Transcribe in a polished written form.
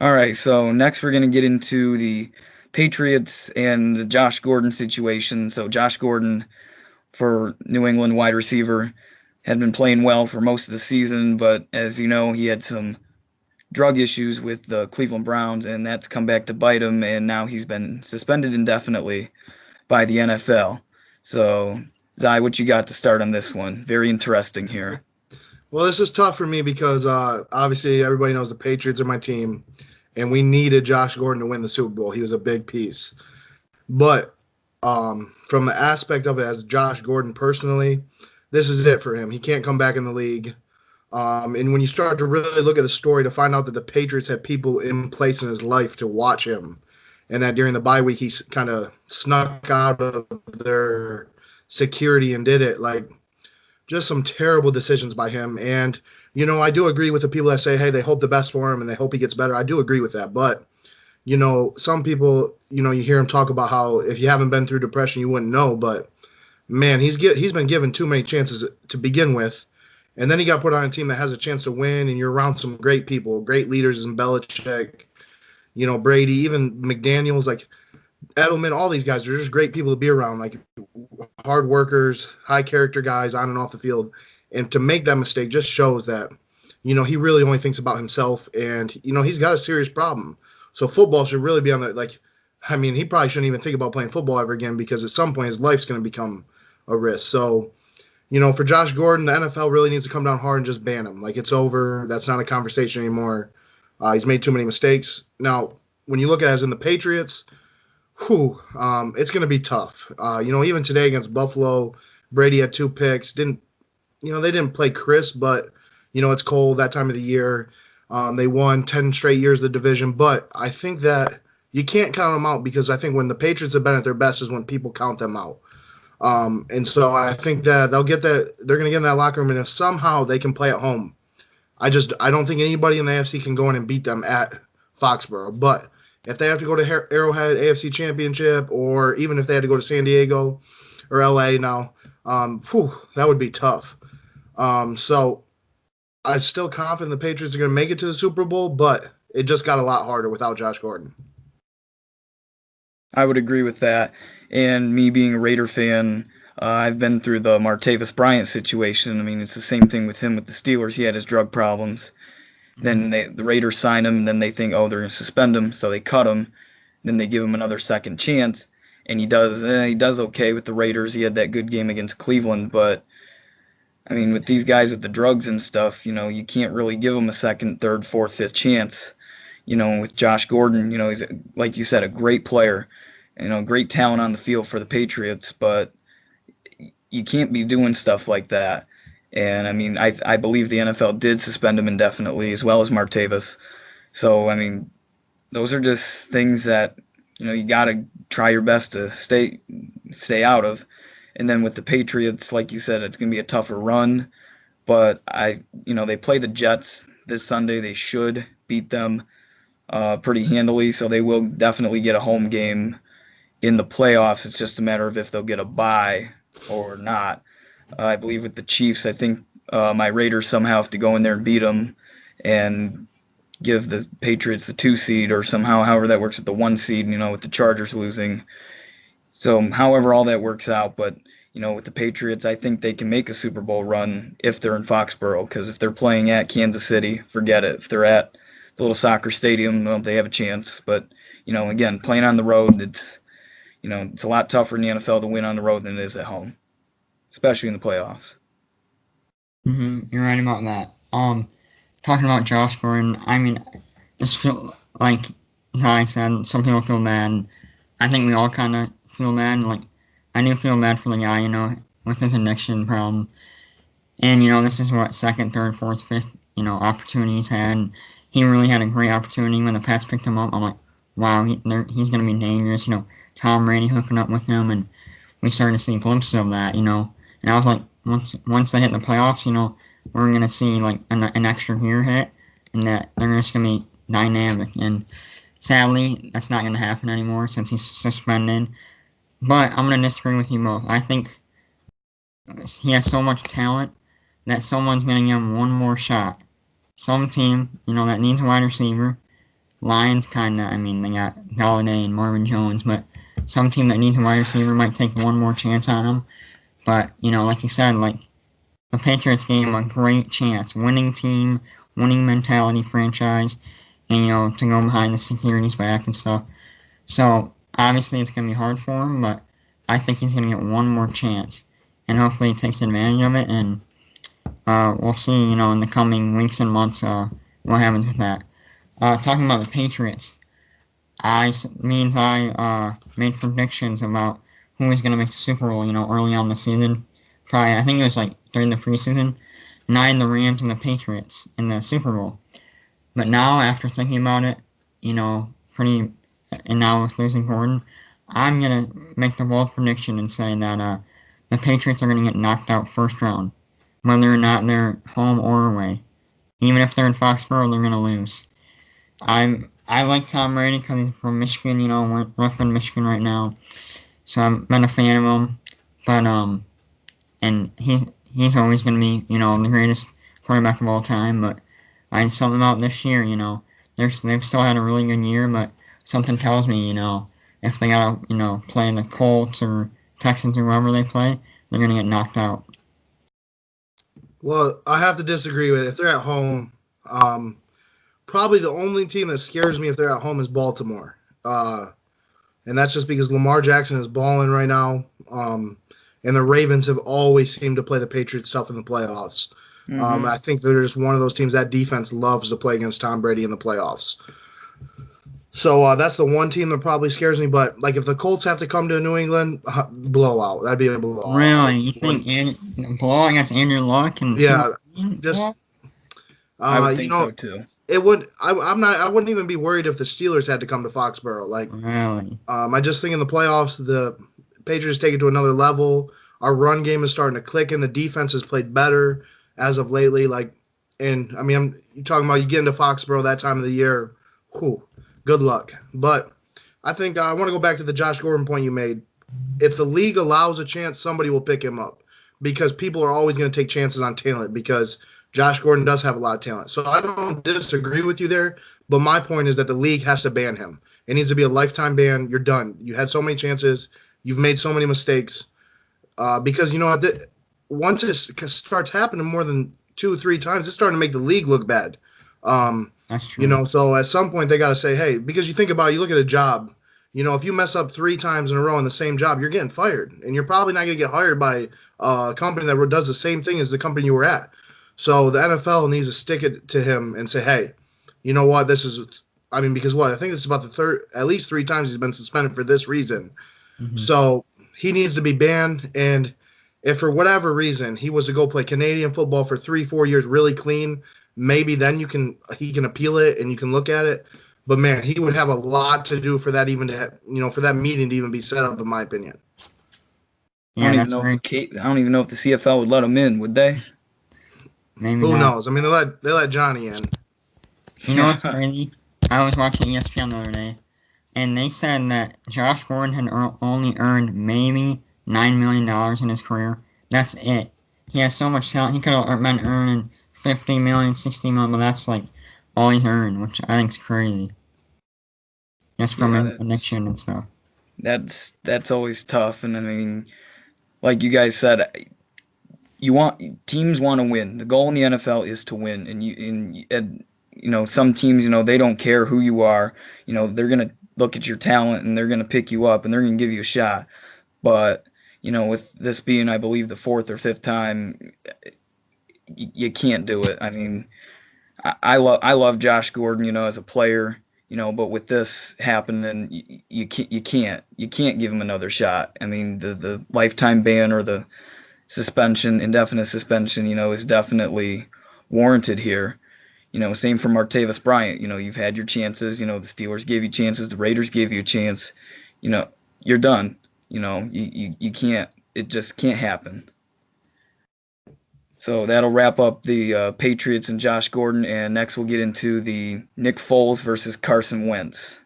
All right, so next we're going to get into the Patriots and the Josh Gordon situation. So Josh Gordon, for New England wide receiver, had been playing well for most of the season, but as you know, he had some drug issues with the Cleveland Browns, and that's come back to bite him, and now he's been suspended indefinitely by the NFL. So, Zai, what you got to start on this one? Very interesting here. Well, this is tough for me because obviously everybody knows the Patriots are my team, and we needed Josh Gordon to win the Super Bowl. He was a big piece. But from the aspect of it as Josh Gordon personally, this is it for him. He can't come back in the league. And when you start to really look at the story to find out that the Patriots had people in place in his life to watch him, and that during the bye week he kind of snuck out of their security and did it, like just some terrible decisions by him. And I do agree with the people that say, hey, they hope the best for him and they hope he gets better. I do agree with that, but some people, you hear him talk about how if you haven't been through depression, you wouldn't know. But man, he's been given too many chances to begin with, and then he got put on a team that has a chance to win, and you're around some great people, great leaders in Belichick, Brady, even McDaniels, like Edelman, all these guys are just great people to be around, like hard workers, high character guys on and off the field. And to make that mistake just shows that, he really only thinks about himself, and, he's got a serious problem. So football should really be on the, like, I mean, he probably shouldn't even think about playing football ever again because at some point his life's going to become a risk. So, for Josh Gordon, the NFL really needs to come down hard and just ban him. Like, it's over. That's not a conversation anymore. He's made too many mistakes. Now, when you look at it as in the Patriots, it's going to be tough. Even today against Buffalo, Brady had 2 picks. They didn't play crisp, but it's cold that time of the year. They won 10 straight years of the division, but I think that you can't count them out because I think when the Patriots have been at their best is when people count them out. And so I think that they're going to get in that locker room, and if somehow they can play at home, I don't think anybody in the AFC can go in and beat them at Foxborough. But if they have to go to Arrowhead AFC Championship, or even if they had to go to San Diego or LA now, that would be tough. So I'm still confident the Patriots are going to make it to the Super Bowl, but it just got a lot harder without Josh Gordon. I would agree with that. And me being a Raider fan, I've been through the Martavis Bryant situation. I mean, it's the same thing with him with the Steelers. He had his drug problems. Then the Raiders sign him, and then they think, oh, they're going to suspend him, so they cut him. Then they give him another second chance, and he does okay with the Raiders. He had that good game against Cleveland, but I mean, with these guys with the drugs and stuff, you can't really give them a second, third, fourth, fifth chance. With Josh Gordon, he's like you said, a great player, great talent on the field for the Patriots, but you can't be doing stuff like that. And I mean, I believe the NFL did suspend him indefinitely, as well as Martavis. So I mean, those are just things that you got to try your best to stay out of. And then with the Patriots, like you said, it's going to be a tougher run. But they play the Jets this Sunday. They should beat them pretty handily, so they will definitely get a home game in the playoffs. It's just a matter of if they'll get a bye or not. I believe with the Chiefs, I think my Raiders somehow have to go in there and beat them and give the Patriots the 2 seed, or somehow, however that works with the 1 seed, with the Chargers losing. So, however, all that works out. But, with the Patriots, I think they can make a Super Bowl run if they're in Foxborough, because if they're playing at Kansas City, forget it. If they're at the little soccer stadium, well, they have a chance. But, again, playing on the road, it's a lot tougher in the NFL to win on the road than it is at home, especially in the playoffs. You're right about that. Talking about Josh Gordon, I mean, just feel like, as I said, some people feel bad. I think we all kind of feel bad. Like, I do feel bad for the guy, with his addiction problem. And, this is what, second, third, fourth, fifth, opportunity he's had. He really had a great opportunity when the Pats picked him up. I'm like, wow, he's going to be dangerous. Tom Brady hooking up with him, and we started to see glimpses of that, And I was like, once they hit the playoffs, we're going to see, like, an extra gear hit, and that they're just going to be dynamic. And sadly, that's not going to happen anymore since he's suspended. But I'm going to disagree with you both. I think he has so much talent that someone's going to give him one more shot. Some team, that needs a wide receiver, Lions kind of, I mean, they got Galladay and Marvin Jones, but some team that needs a wide receiver might take one more chance on him. But, like you said, like, the Patriots gave him a great chance. Winning team, winning mentality franchise, and, to go behind the securities back and stuff. So, obviously, it's going to be hard for him, but I think he's going to get one more chance. And hopefully he takes advantage of it, and we'll see, in the coming weeks and months what happens with that. Talking about the Patriots, I made predictions about who was going to make the Super Bowl, early on in the season. Probably, I think it was like during the preseason. And I had the Rams and the Patriots in the Super Bowl. But now, after thinking about it, and now with losing Gordon, I'm going to make the bold prediction and say that the Patriots are going to get knocked out first round, whether or not they're home or away. Even if they're in Foxborough, they're going to lose. I like Tom Brady because he's from Michigan, we're from Michigan right now. So I've been a fan of him. But, and he's always going to be, the greatest quarterback of all time. But something about this year, they've still had a really good year, but something tells me, if they got to, play the Colts or Texans or whoever they play, they're going to get knocked out. Well, I have to disagree with it. If they're at home, probably the only team that scares me if they're at home is Baltimore. And that's just because Lamar Jackson is balling right now. And the Ravens have always seemed to play the Patriots tough in the playoffs. Mm-hmm. I think they're just one of those teams that defense loves to play against Tom Brady in the playoffs. So that's the one team that probably scares me. But like if the Colts have to come to New England, blowout. That'd be a blowout. Really? You think blowout against Andrew Luck? Yeah. Just I would think so too. It would. I wouldn't even be worried if the Steelers had to come to Foxborough. Like, really? I just think in the playoffs, the Patriots take it to another level. Our run game is starting to click, and the defense has played better as of lately. Like, and I mean, you're talking about you get into Foxborough that time of the year. Whew, good luck. But I think I want to go back to the Josh Gordon point you made. If the league allows a chance, somebody will pick him up because people are always going to take chances on talent because Josh Gordon does have a lot of talent. So I don't disagree with you there, but my point is that the league has to ban him. It needs to be a lifetime ban. You're done. You had so many chances. You've made so many mistakes. Because, once it starts happening more than 2 or 3 times, it's starting to make the league look bad. That's true. So at some point they got to say, hey, because you think about it, you look at a job, if you mess up 3 times in a row in the same job, you're getting fired. And you're probably not going to get hired by a company that does the same thing as the company you were at. So the NFL needs to stick it to him and say, hey, you know what? Because I think this is about at least 3 times he's been suspended for this reason. Mm-hmm. So he needs to be banned. And if for whatever reason he was to go play Canadian football for 3-4 years really clean, maybe then he can appeal it and you can look at it. But man, he would have a lot to do for that for that meeting to even be set up, in my opinion. Yeah, I don't even know if the CFL would let him in, would they? Maybe Who not. knows? I mean, they let Johnny in. You know what's crazy? I was watching ESPN the other day, and they said that Josh Gordon had only earned maybe $9 million in his career. That's it. He has so much talent. He could have been earning $50 million, $60 million, but that's like all he's earned, which I think is crazy. Just from his addiction and stuff. That's always tough, and I mean, like you guys said, teams want to win. The goal in the NFL is to win, and some teams, they don't care who you are. They're gonna look at your talent and they're gonna pick you up and they're gonna give you a shot. But with this being, I believe, the 4th or 5th time, you can't do it. I mean, I love Josh Gordon, as a player, but with this happening, you can't give him another shot. I mean, the lifetime ban or the suspension, indefinite suspension, is definitely warranted here. Same for Martavis Bryant. You've had your chances. The Steelers gave you chances. The Raiders gave you a chance. You're done. You can't. It just can't happen. So that'll wrap up the Patriots and Josh Gordon, and next we'll get into the Nick Foles versus Carson Wentz.